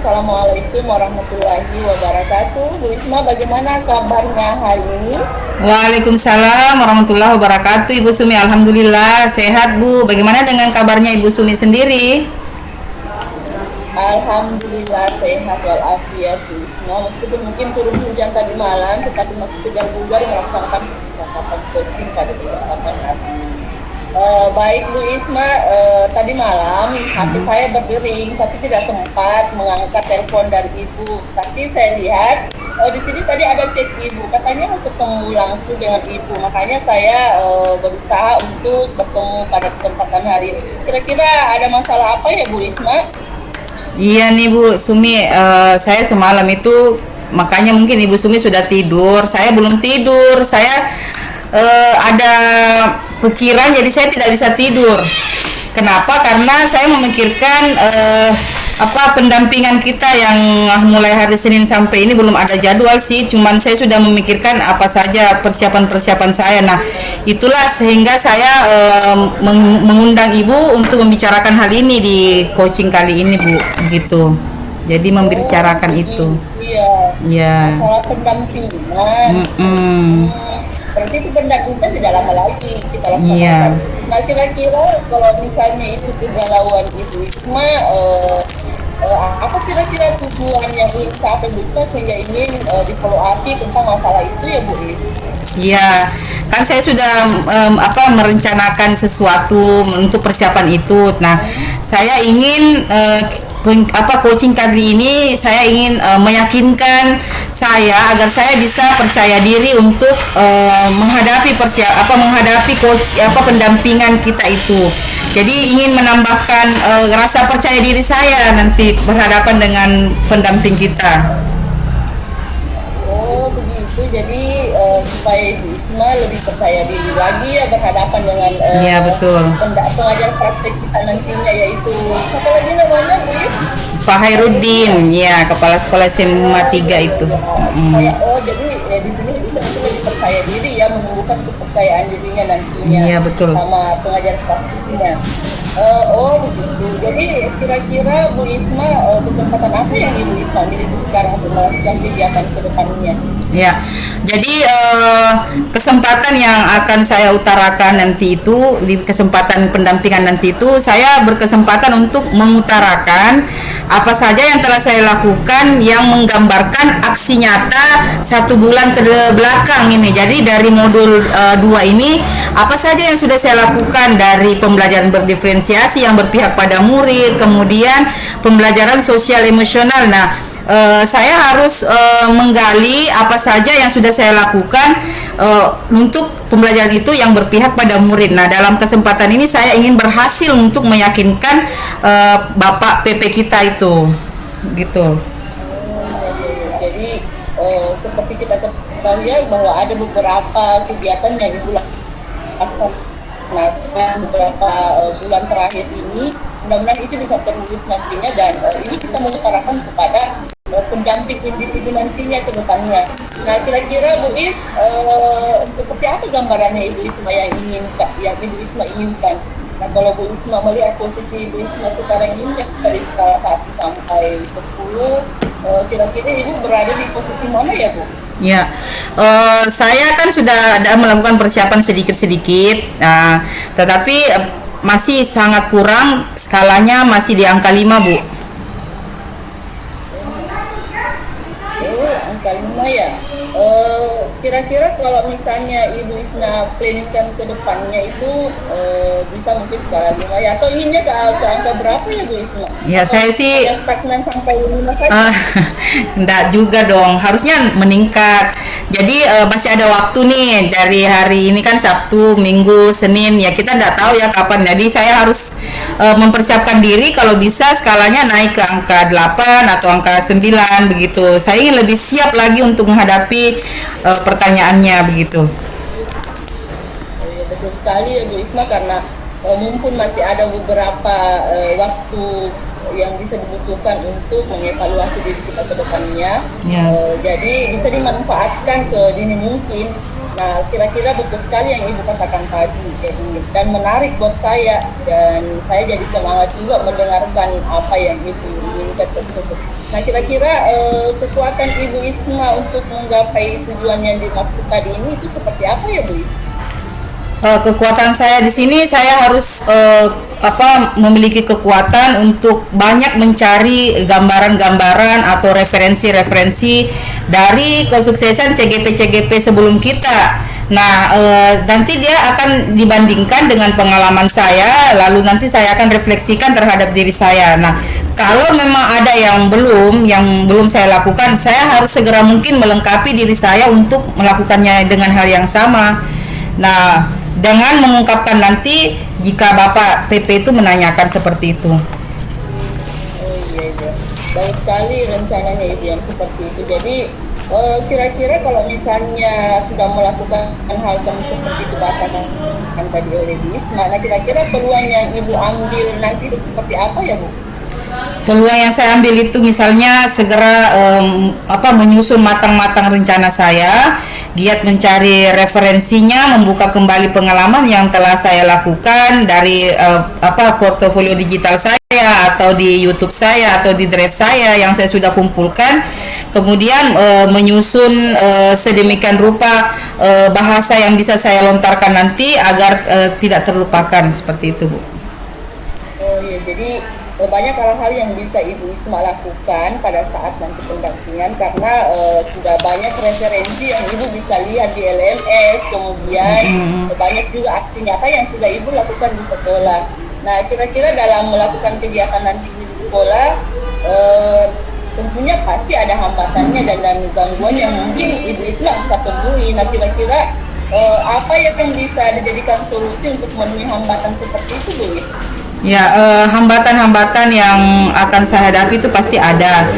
Assalamualaikum warahmatullahi wabarakatuh. Bu Isma, bagaimana kabarnya hari ini? Waalaikumsalam warahmatullahi wabarakatuh. Ibu Sumi, alhamdulillah sehat Bu. Bagaimana dengan kabarnya Ibu Sumi sendiri? Alhamdulillah sehat walafiat Bu Isma. Meskipun mungkin turun hujan tadi malam, tetapi masih segar bugar melaksanakan percakapan coaching pada kesempatan hari ini. Baik Bu Isma, tadi malam HP saya berdering, tapi tidak sempat mengangkat telepon dari Ibu. Tapi saya lihat di sini tadi ada chat Ibu, katanya mau ketemu langsung dengan Ibu. Makanya saya berusaha untuk bertemu pada kesempatan hari ini. Kira-kira ada masalah apa ya Bu Isma? Iya nih Bu Sumi, saya semalam itu makanya mungkin Ibu Sumi sudah tidur. Saya belum tidur. Saya ada pikiran jadi saya tidak bisa tidur. Kenapa? Karena saya memikirkan pendampingan kita yang mulai hari Senin sampai ini belum ada jadwal sih. Cuman saya sudah memikirkan apa saja persiapan-persiapan saya. Nah, itulah sehingga saya mengundang Ibu untuk membicarakan hal ini di coaching kali ini, Bu. Gitu. Jadi membicarakan itu. Iya. Ya. Masalah pendampingan. Berarti itu pendampingan tidak lama lagi kita laksanakan. Iya. Nah, kira-kira kalau misalnya itu kegalauan Ibu Isma, apa kira-kira tujuan yang ingin sampai Bu Isma sehingga ingin di follow up tentang masalah itu ya Bu Is? Iya, kan saya sudah merencanakan sesuatu untuk persiapan itu. Nah, saya ingin coaching kali ini saya ingin meyakinkan saya agar saya bisa percaya diri untuk menghadapi pendampingan kita itu. Jadi ingin menambahkan rasa percaya diri saya nanti berhadapan dengan pendamping kita. Oh begitu, jadi supaya Ibu Isma lebih percaya diri lagi ya berhadapan dengan Iya betul. pengajar praktek kita nantinya, yaitu siapa lagi namanya Bu Is? Pak Hairudin, ya kepala sekolah SMA 3 itu. Jadi di sini kita lebih percaya diri ya, menumbuhkan kepercayaan dirinya nantinya. Iya betul. Sama pengajar prakteknya. Begitu. Jadi kira-kira Bu Isma kesempatan apa yang Ibu Isma miliki sekarang untuk melakukan kegiatan ke depannya? Ya, jadi kesempatan yang akan saya utarakan nanti itu di kesempatan pendampingan nanti itu saya berkesempatan untuk mengutarakan apa saja yang telah saya lakukan yang menggambarkan aksi nyata 1 bulan ke belakang ini. Jadi dari modul 2 ini apa saja yang sudah saya lakukan dari pembelajaran berdiferensiasi yang berpihak pada murid, kemudian pembelajaran sosial emosional. Nah, saya harus menggali apa saja yang sudah saya lakukan untuk pembelajaran itu yang berpihak pada murid. Nah, dalam kesempatan ini saya ingin berhasil untuk meyakinkan Bapak PP kita itu, gitu. Jadi seperti kita ketahui ya bahwa ada beberapa kegiatan yang Ibu laksanakan beberapa bulan terakhir ini. Mudah-mudahan itu bisa terwujud nantinya dan ini bisa mengutarakan kepada pendamping individu nantinya ke depannya. Nah, kira-kira Bu Is, seperti apa gambarannya Ibu Isma yang Ibu Isma inginkan? Nah, kalau Bu Isma melihat posisi Ibu Isma sekarang ini dari skala 1 sampai 10, kira-kira Ibu berada di posisi mana ya Bu? Ya, saya kan sudah ada melakukan persiapan sedikit-sedikit, tetapi masih sangat kurang, skalanya masih di angka 5 Bu. Angka 5 ya. Kira-kira kalau misalnya Ibu Isma planningkan ke depannya itu bisa mungkin skala 5 ya, atau inginnya ke angka berapa ya Bu Isma? Ya, saya sih stagnan sampai 5 saja. enggak juga dong, harusnya meningkat. Jadi masih ada waktu nih, dari hari ini kan Sabtu, Minggu, Senin, ya kita enggak tahu ya kapan. Jadi saya harus mempersiapkan diri kalau bisa skalanya naik ke angka 8 atau angka 9 begitu. Saya ingin lebih siap lagi untuk menghadapi pertanyaannya begitu. Betul sekali ya Bu Isma, karena mumpun masih ada beberapa waktu yang bisa dibutuhkan untuk mengevaluasi diri kita ke depannya. Jadi bisa dimanfaatkan sedini mungkin. Nah, kira-kira betul sekali yang Ibu katakan tadi. Jadi, dan menarik buat saya, dan saya jadi semangat juga mendengarkan apa yang Ibu inginkan tersebut. Nah, kira-kira kekuatan Ibu Isma untuk menggapai tujuan yang dimaksud tadi ini itu seperti apa ya, Bu Isma? Kekuatan saya di sini, saya harus memiliki kekuatan untuk banyak mencari gambaran-gambaran atau referensi-referensi dari kesuksesan CGP-CGP sebelum kita. Nah, nanti dia akan dibandingkan dengan pengalaman saya, lalu nanti saya akan refleksikan terhadap diri saya. Nah, kalau memang ada yang belum saya lakukan, saya harus segera mungkin melengkapi diri saya untuk melakukannya dengan hal yang sama. Nah, dengan mengungkapkan nanti jika Bapak PP itu menanyakan seperti itu. Oh iya, iya. Bagus sekali rencananya Ibu yang seperti itu. Jadi kira-kira kalau misalnya sudah melakukan hal seperti itu bahasakan tadi oleh Bu Isma, nah kira-kira peluang yang Ibu ambil nanti itu seperti apa ya, Bu? Peluang yang saya ambil itu misalnya segera menyusun matang-matang rencana saya, giat mencari referensinya, membuka kembali pengalaman yang telah saya lakukan dari portofolio digital saya atau di YouTube saya atau di drive saya yang saya sudah kumpulkan. Kemudian menyusun sedemikian rupa bahasa yang bisa saya lontarkan nanti agar tidak terlupakan, seperti itu, Bu. Oh iya, jadi banyak hal-hal yang bisa Ibu Isma lakukan pada saat nanti pendampingan karena sudah banyak referensi yang Ibu bisa lihat di LMS, kemudian banyak juga aksi nyata yang sudah Ibu lakukan di sekolah. Nah, kira-kira dalam melakukan kegiatan nanti di sekolah, tentunya pasti ada hambatannya dan gangguan yang mungkin Ibu Isma bisa temui. Nah, kira-kira apa yang bisa dijadikan solusi untuk memenuhi hambatan seperti itu, Bu Isma? Ya, hambatan-hambatan yang akan saya hadapi itu pasti ada.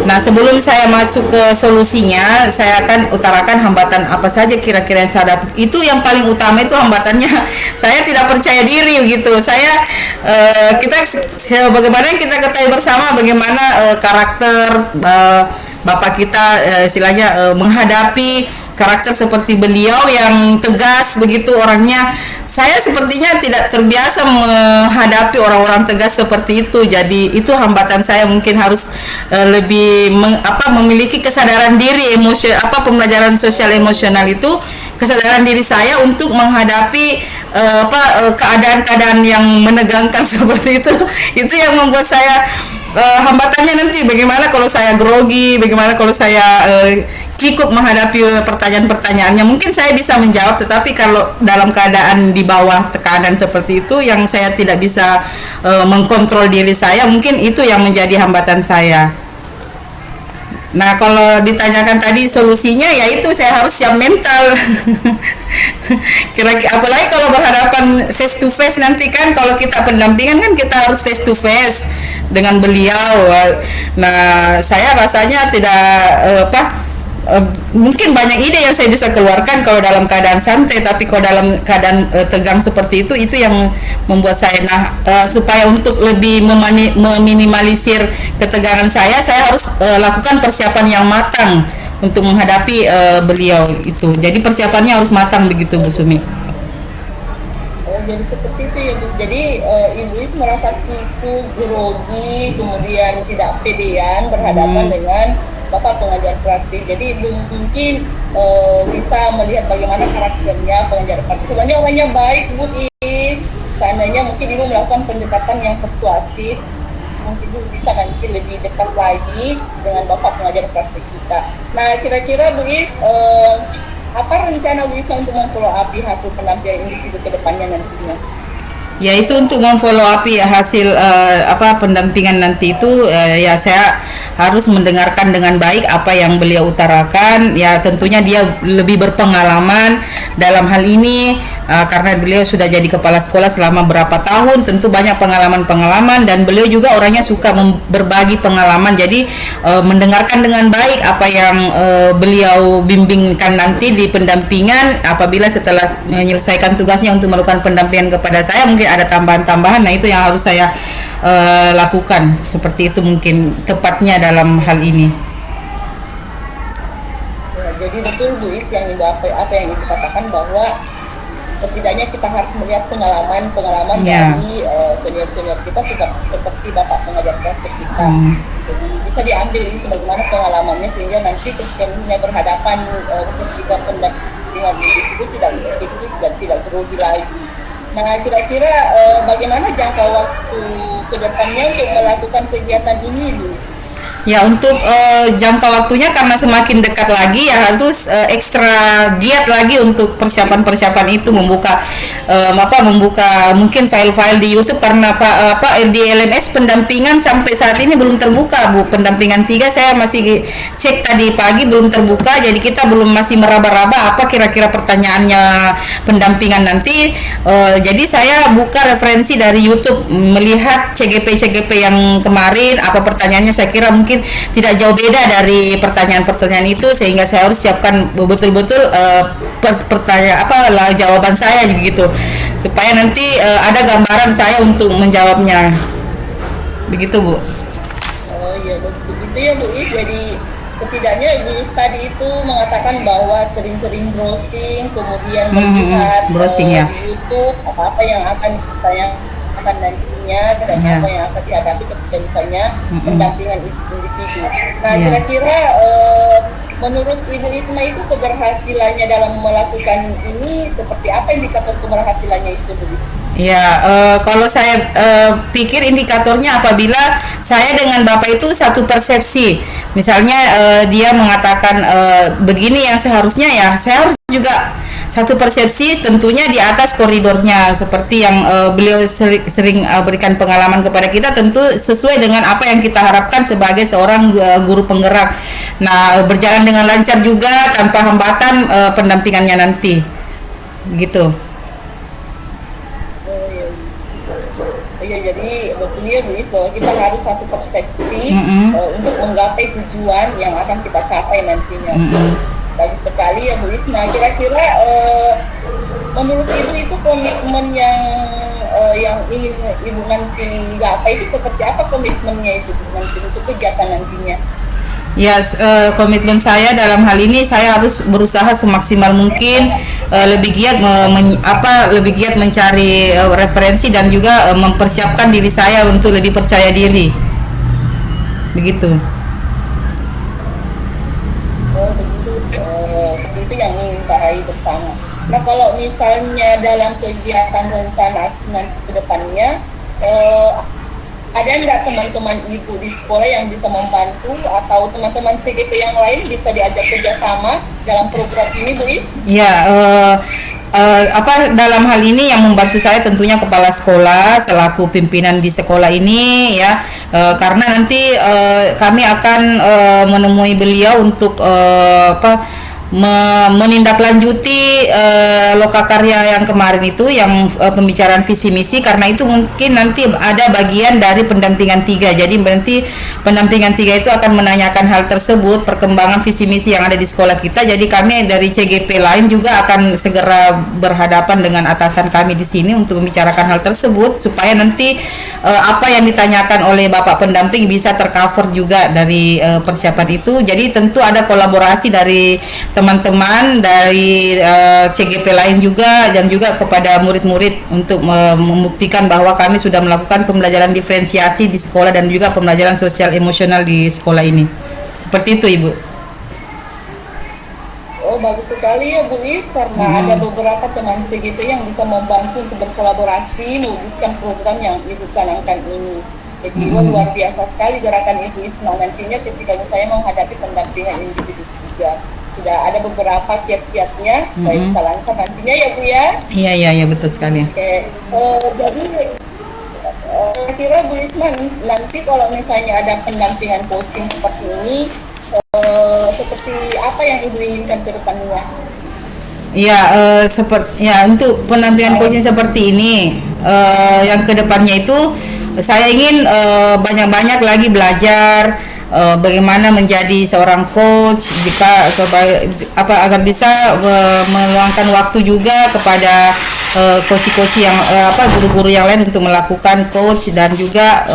Nah, sebelum saya masuk ke solusinya, saya akan utarakan hambatan apa saja kira-kira yang saya hadapi. Itu yang paling utama itu hambatannya, saya tidak percaya diri gitu. Bagaimana yang kita ketahui bersama bagaimana karakter Bapak kita istilahnya menghadapi karakter seperti beliau yang tegas begitu orangnya. Saya sepertinya tidak terbiasa menghadapi orang-orang tegas seperti itu. Jadi itu hambatan saya, mungkin harus lebih memiliki kesadaran diri, pembelajaran sosial emosional itu, kesadaran diri saya untuk menghadapi keadaan-keadaan yang menegangkan seperti itu. Itu yang membuat saya hambatannya nanti bagaimana kalau saya grogi, bagaimana kalau saya kikuk menghadapi pertanyaan-pertanyaannya. Mungkin saya bisa menjawab, tetapi kalau dalam keadaan di bawah tekanan seperti itu yang saya tidak bisa mengkontrol diri saya, mungkin itu yang menjadi hambatan saya. Nah, kalau ditanyakan tadi solusinya, yaitu saya harus siap mental. Kira-kira apalagi kalau berhadapan face to face nanti kan, kalau kita pendampingan kan kita harus face to face dengan beliau. Nah, saya rasanya tidak mungkin banyak ide yang saya bisa keluarkan kalau dalam keadaan santai, tapi kalau dalam keadaan tegang seperti itu yang membuat saya supaya untuk lebih meminimalisir ketegangan saya harus lakukan persiapan yang matang untuk menghadapi beliau itu. Jadi persiapannya harus matang begitu, Bu Sumi. Jadi seperti itu ya, Bu. Jadi Ibu Is merasa kikuk, grogi, kemudian tidak pedean berhadapan dengan Bapak pengajar praktik. Jadi Ibu mungkin bisa melihat bagaimana karakternya pengajar praktik. Sebenarnya orangnya baik, Bu Is. Seandainya mungkin Ibu melakukan pendekatan yang persuasif, mungkin Ibu bisa nanti lebih dekat lagi dengan Bapak pengajar praktik kita. Nah, kira-kira Bu Is, apa rencana Bu Isa untuk memfollow up hasil penampilan individu ke depannya nantinya? Yaitu untuk memfollow up hasil pendampingan nanti itu, ya saya harus mendengarkan dengan baik apa yang beliau utarakan. Ya tentunya dia lebih berpengalaman dalam hal ini karena beliau sudah jadi kepala sekolah selama berapa tahun, tentu banyak pengalaman-pengalaman, dan beliau juga orangnya suka berbagi pengalaman. Jadi mendengarkan dengan baik apa yang beliau bimbingkan nanti di pendampingan. Apabila setelah menyelesaikan tugasnya untuk melakukan pendampingan kepada saya, mungkin ada tambahan-tambahan. Nah, itu yang harus saya lakukan. Seperti itu mungkin tepatnya dalam hal ini. Ya, Jadi betul Bu Is yang apa yang Ibu katakan, bahwa setidaknya kita harus melihat pengalaman dari senior-senior kita seperti Bapak pengajar praktek kita. Jadi bisa diambil itu bagaimana pengalamannya, sehingga nanti ketika misalnya berhadapan ketika pendampingan itu tidak grogi lagi. Nah, kira-kira bagaimana jangka waktu ke depannya untuk melakukan kegiatan ini, Bu Is? Ya, untuk jangka waktunya karena semakin dekat lagi ya harus ekstra giat lagi untuk persiapan itu, membuka mungkin file-file di YouTube, karena di LMS pendampingan sampai saat ini belum terbuka, Bu. Pendampingan 3 saya masih cek tadi pagi belum terbuka, jadi kita belum masih meraba-raba apa kira-kira pertanyaannya pendampingan nanti. Jadi saya buka referensi dari YouTube, melihat CGP yang kemarin apa pertanyaannya, saya kira mungkin tidak jauh beda dari pertanyaan-pertanyaan itu, sehingga saya harus siapkan betul-betul pertanyaan jawaban saya gitu, supaya nanti ada gambaran saya untuk menjawabnya, begitu Bu. Oh iya, begitu ya Bu Is. Jadi setidaknya Bu Is tadi itu mengatakan bahwa sering-sering browsing, kemudian melihat browsing, di YouTube apa yang akan ditanyakan nantinya dan apa yang akan dihadapi ketika misalnya pendampingan individu. Nah, kira-kira menurut Ibu Isma itu keberhasilannya dalam melakukan ini seperti apa indikator keberhasilannya itu, Bu Isma? Ya, kalau saya pikir indikatornya apabila saya dengan Bapak itu satu persepsi. Misalnya dia mengatakan begini yang seharusnya, ya saya harus juga satu persepsi, tentunya di atas koridornya, seperti yang beliau sering berikan pengalaman kepada kita, tentu sesuai dengan apa yang kita harapkan sebagai seorang guru penggerak. Nah, berjalan dengan lancar juga tanpa hambatan pendampingannya nanti, gitu. Ya, jadi betulnya Bu Is bahwa kita harus satu persepsi untuk menggapai tujuan yang akan kita capai nantinya. Bagus sekali ya Bu Is. Nah, kira-kira menurut Ibu itu komitmen yang ingin Ibu nanti gapai itu seperti apa komitmennya itu nanti untuk kegiatan nantinya? Ya, komitmen saya dalam hal ini, saya harus berusaha semaksimal mungkin, lebih giat mencari referensi dan juga mempersiapkan diri saya untuk lebih percaya diri, begitu. Oh begitu, itu yang ingin kita raih bersama. Nah, kalau misalnya dalam kegiatan rencana aksi nanti ke depannya, ada enggak teman-teman Ibu di sekolah yang bisa membantu, atau teman-teman CGP yang lain bisa diajak kerjasama dalam program ini, Bu Is? Ya, dalam hal ini yang membantu saya tentunya kepala sekolah selaku pimpinan di sekolah ini ya, karena nanti kami akan menemui beliau untuk menindaklanjuti lokakarya yang kemarin itu, yang pembicaraan visi misi, karena itu mungkin nanti ada bagian dari pendampingan 3. Jadi nanti pendampingan 3 itu akan menanyakan hal tersebut, perkembangan visi misi yang ada di sekolah kita. Jadi kami dari CGP lain juga akan segera berhadapan dengan atasan kami di sini untuk membicarakan hal tersebut, supaya nanti apa yang ditanyakan oleh Bapak pendamping bisa tercover juga dari persiapan itu. Jadi tentu ada kolaborasi dari teman-teman dari CGP lain juga, dan juga kepada murid-murid untuk membuktikan bahwa kami sudah melakukan pembelajaran diferensiasi di sekolah dan juga pembelajaran sosial emosional di sekolah ini. Seperti itu, Ibu. Oh, bagus sekali ya Bu Is, karena ada beberapa teman CGP yang bisa membantu untuk berkolaborasi mewujudkan program yang Ibu canangkan ini. Jadi luar biasa sekali gerakan Ibu Isma nantinya ketika saya menghadapi pendampingan individu juga. Sudah ada beberapa kiat-kiatnya supaya bisa lancar nantinya ya Bu ya. Iya betul sekali. Oke, jadi kira Bu Isma nanti kalau misalnya ada pendampingan coaching seperti ini, seperti apa yang Ibu inginkan ke depannya? Ya, untuk pendampingan coaching seperti ini, yang kedepannya itu saya ingin banyak-banyak lagi belajar bagaimana menjadi seorang coach, agar bisa meluangkan waktu juga kepada coach-coach yang guru-guru yang lain untuk melakukan coach, dan juga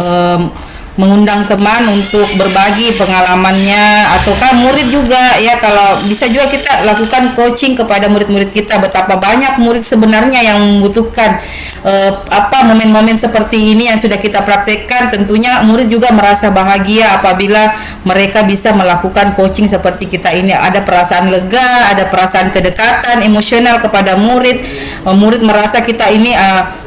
mengundang teman untuk berbagi pengalamannya, ataukah murid juga ya, kalau bisa juga kita lakukan coaching kepada murid-murid kita. Betapa banyak murid sebenarnya yang membutuhkan momen-momen seperti ini yang sudah kita praktekkan. Tentunya murid juga merasa bahagia apabila mereka bisa melakukan coaching seperti kita ini. Ada perasaan lega, ada perasaan kedekatan emosional kepada murid. Murid merasa kita ini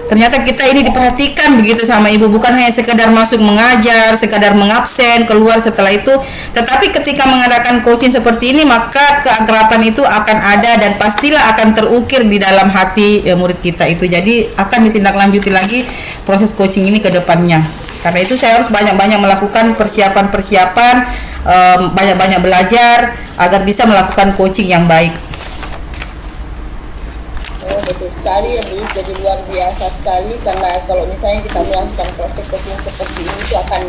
ternyata kita ini diperhatikan begitu sama ibu, bukan hanya sekedar masuk mengajar, sekadar mengabsen, keluar setelah itu. Tetapi ketika mengadakan coaching seperti ini, maka keakraban itu akan ada dan pastilah akan terukir di dalam hati murid kita itu. Jadi akan ditindaklanjuti lagi proses coaching ini ke depannya. Karena itu saya harus banyak-banyak melakukan persiapan-persiapan, banyak-banyak belajar agar bisa melakukan coaching yang baik. Betul sekali ya Bu, jadi luar biasa sekali, karena kalau misalnya kita melakukan praktek coaching seperti ini itu akan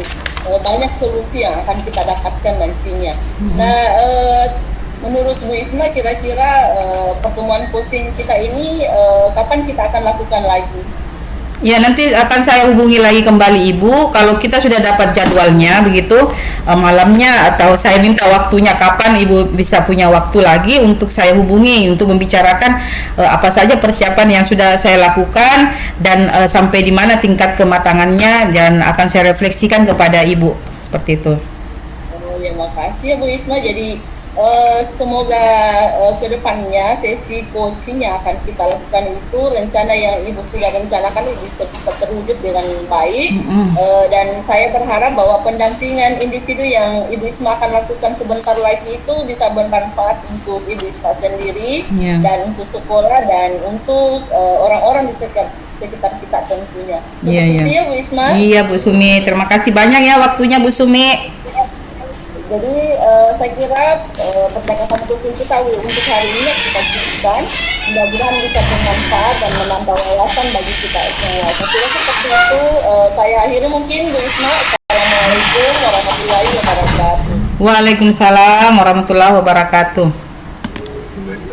banyak solusi yang akan kita dapatkan nantinya. Nah, menurut Bu Isma kira-kira pertemuan coaching kita ini kapan kita akan lakukan lagi? Ya, nanti akan saya hubungi lagi kembali Ibu kalau kita sudah dapat jadwalnya begitu, malamnya, atau saya minta waktunya kapan Ibu bisa punya waktu lagi untuk saya hubungi untuk membicarakan apa saja persiapan yang sudah saya lakukan dan sampai di mana tingkat kematangannya, dan akan saya refleksikan kepada Ibu seperti itu. Ya, makasih ya Bu Isma. Jadi semoga kedepannya sesi coaching yang akan kita lakukan itu, rencana yang Ibu sudah rencanakan bisa terwujud dengan baik. Dan saya berharap bahwa pendampingan individu yang Ibu Isma akan lakukan sebentar lagi itu bisa bermanfaat untuk Ibu Isma sendiri, dan untuk sekolah, dan untuk orang-orang di sekitar kita tentunya. Seperti itu ya Bu Isma. Iya Bu Sumi, terima kasih banyak ya waktunya Bu Sumi. Jadi saya kira percakapan coaching kita untuk hari ini kita cukupkan. Mudah-mudahan bisa bermanfaat dan menambah wawasan bagi kita semua. Seperti itu saya akhiri mungkin Bu Isma. Assalamualaikum warahmatullahi wabarakatuh. Waalaikumsalam warahmatullahi wabarakatuh.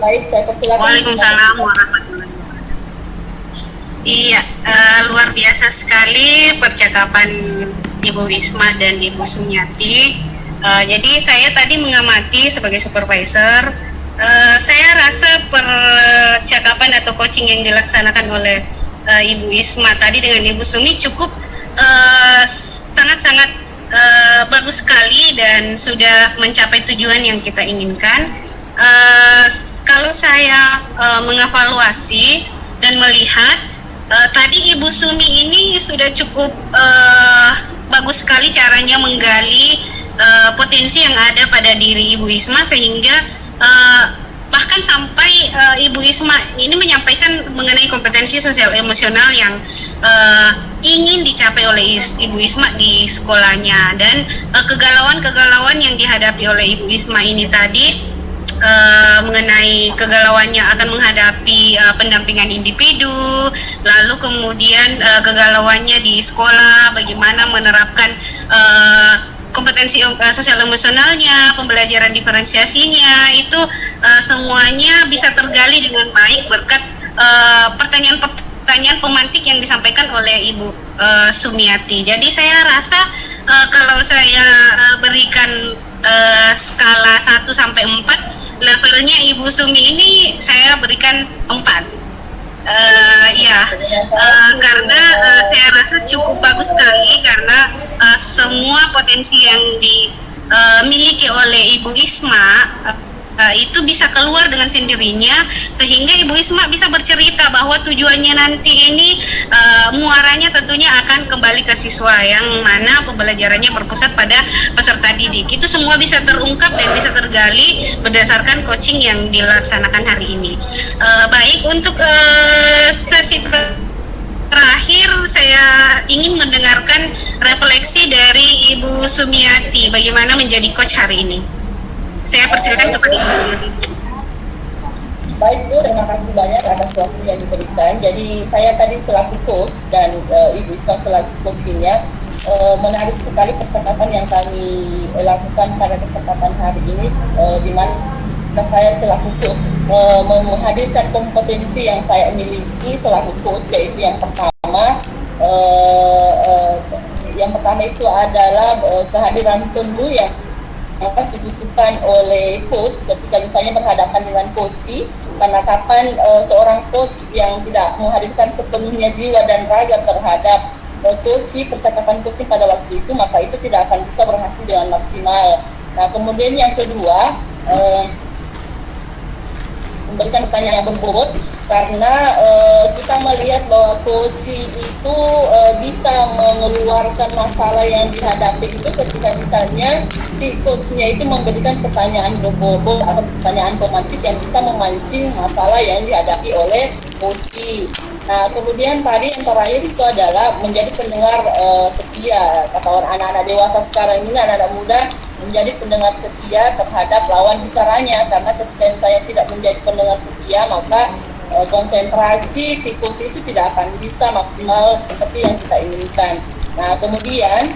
Baik, saya persilakan. Waalaikumsalam warahmatullahi wabarakatuh. Iya, luar biasa sekali percakapan Ibu Isma dan Ibu Sumiati. Jadi saya tadi mengamati sebagai supervisor, saya rasa percakapan atau coaching yang dilaksanakan oleh Ibu Isma tadi dengan Ibu Sumi cukup sangat-sangat bagus sekali dan sudah mencapai tujuan yang kita inginkan. Kalau saya mengevaluasi dan melihat tadi Ibu Sumi ini sudah cukup bagus sekali caranya menggali potensi yang ada pada diri Ibu Isma, sehingga bahkan sampai Ibu Isma ini menyampaikan mengenai kompetensi sosial emosional yang ingin dicapai oleh Ibu Isma di sekolahnya, dan kegalauan-kegalauan yang dihadapi oleh Ibu Isma ini tadi mengenai kegalauannya akan menghadapi pendampingan individu, lalu kemudian kegalauannya di sekolah, bagaimana menerapkan kompetensi sosial emosionalnya, pembelajaran diferensiasinya, itu semuanya bisa tergali dengan baik berkat pertanyaan pemantik yang disampaikan oleh Ibu Sumiati. Jadi saya rasa kalau saya berikan skala 1 sampai 4, levelnya Ibu Sumi ini saya berikan 4. Karena saya rasa cukup bagus sekali, karena semua potensi yang dimiliki oleh Ibu Isma itu bisa keluar dengan sendirinya, sehingga Ibu Isma bisa bercerita bahwa tujuannya nanti ini muaranya tentunya akan kembali ke siswa, yang mana pembelajarannya berpusat pada peserta didik. Itu semua bisa terungkap dan bisa tergali berdasarkan coaching yang dilaksanakan hari ini. Baik, untuk sesi terakhir saya ingin mendengarkan refleksi dari Ibu Sumiati bagaimana menjadi coach hari ini. Saya persilakan kepada Ibu. Baik Bu, terima kasih banyak atas waktu yang diberikan. Jadi saya tadi selaku coach dan Ibu Isma selaku coachnya, menarik sekali percakapan yang kami lakukan pada kesempatan hari ini, di mana saya selaku coach menghadirkan kompetensi yang saya miliki selaku coach, yaitu yang pertama yang pertama itu adalah kehadiran tunggu yang akan dibutuhkan oleh coach ketika misalnya berhadapan dengan coach, karena kapan seorang coach yang tidak menghadirkan sepenuhnya jiwa dan raga terhadap coach, percakapan coach pada waktu itu, maka itu tidak akan bisa berhasil dengan maksimal. Nah, kemudian yang kedua, memberikan pertanyaan yang berbobot, karena kita melihat bahwa coach itu bisa mengeluarkan masalah yang dihadapi itu ketika misalnya si coachnya itu memberikan pertanyaan berbobot atau pertanyaan pemantik yang bisa memancing masalah yang dihadapi oleh coach. Nah, kemudian tadi yang terakhir itu adalah menjadi pendengar setia. Kata orang anak-anak dewasa sekarang ini, anak-anak muda, menjadi pendengar setia terhadap lawan bicaranya, karena ketika misalnya tidak menjadi pendengar setia, maka konsentrasi si coach itu tidak akan bisa maksimal seperti yang kita inginkan. Nah, kemudian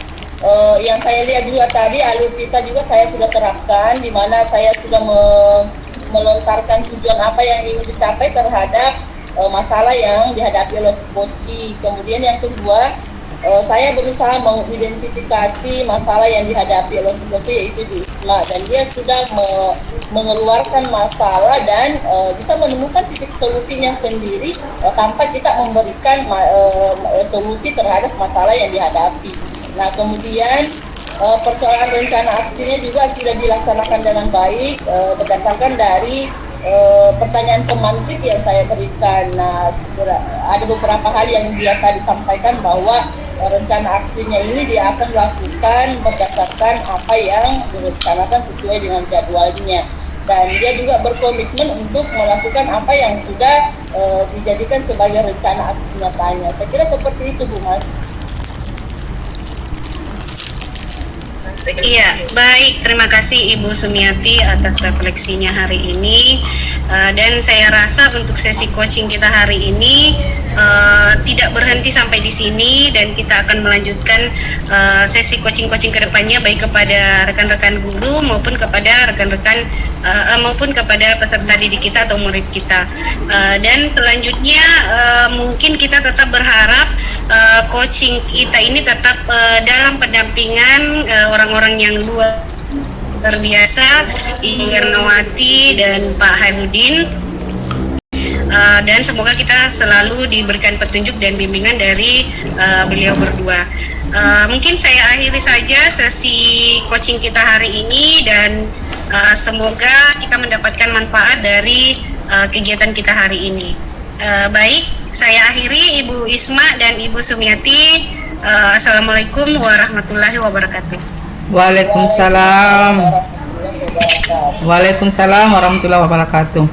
yang saya lihat juga tadi, alur kita juga saya sudah terapkan, di mana saya sudah melontarkan tujuan apa yang ingin dicapai terhadap masalah yang dihadapi oleh si coach. Kemudian yang kedua, saya berusaha mengidentifikasi masalah yang dihadapi oleh si coach, yaitu Bu Isma, dan dia sudah mengeluarkan masalah dan bisa menemukan titik solusinya sendiri tanpa kita memberikan solusi terhadap masalah yang dihadapi. Nah, kemudian persoalan rencana aksinya juga sudah dilaksanakan dengan baik berdasarkan dari pertanyaan pemantik yang saya berikan. Nah, ada beberapa hal yang dia tadi sampaikan bahwa rencana aksinya ini dia akan lakukan berdasarkan apa yang direncanakan sesuai dengan jadwalnya, dan dia juga berkomitmen untuk melakukan apa yang sudah dijadikan sebagai rencana aksi nyatanya. Saya kira seperti itu, Bu Mas. Iya, baik. Terima kasih Ibu Sumiati atas refleksinya hari ini. Dan saya rasa untuk sesi coaching kita hari ini tidak berhenti sampai di sini, dan kita akan melanjutkan sesi coaching-coaching ke depannya, baik kepada rekan-rekan guru maupun kepada rekan-rekan maupun kepada peserta didik kita atau murid kita. Dan selanjutnya mungkin kita tetap berharap coaching kita ini tetap dalam pendampingan orang-orang yang luar biasa, Ibu Ernawati dan Pak Hairudin, dan semoga kita selalu diberikan petunjuk dan bimbingan dari beliau berdua. Mungkin saya akhiri saja sesi coaching kita hari ini, dan semoga kita mendapatkan manfaat dari kegiatan kita hari ini. Baik, saya akhiri, Ibu Isma dan Ibu Sumiati. Assalamualaikum warahmatullahi wabarakatuh. Waalaikumsalam. Waalaikumsalam warahmatullahi wabarakatuh.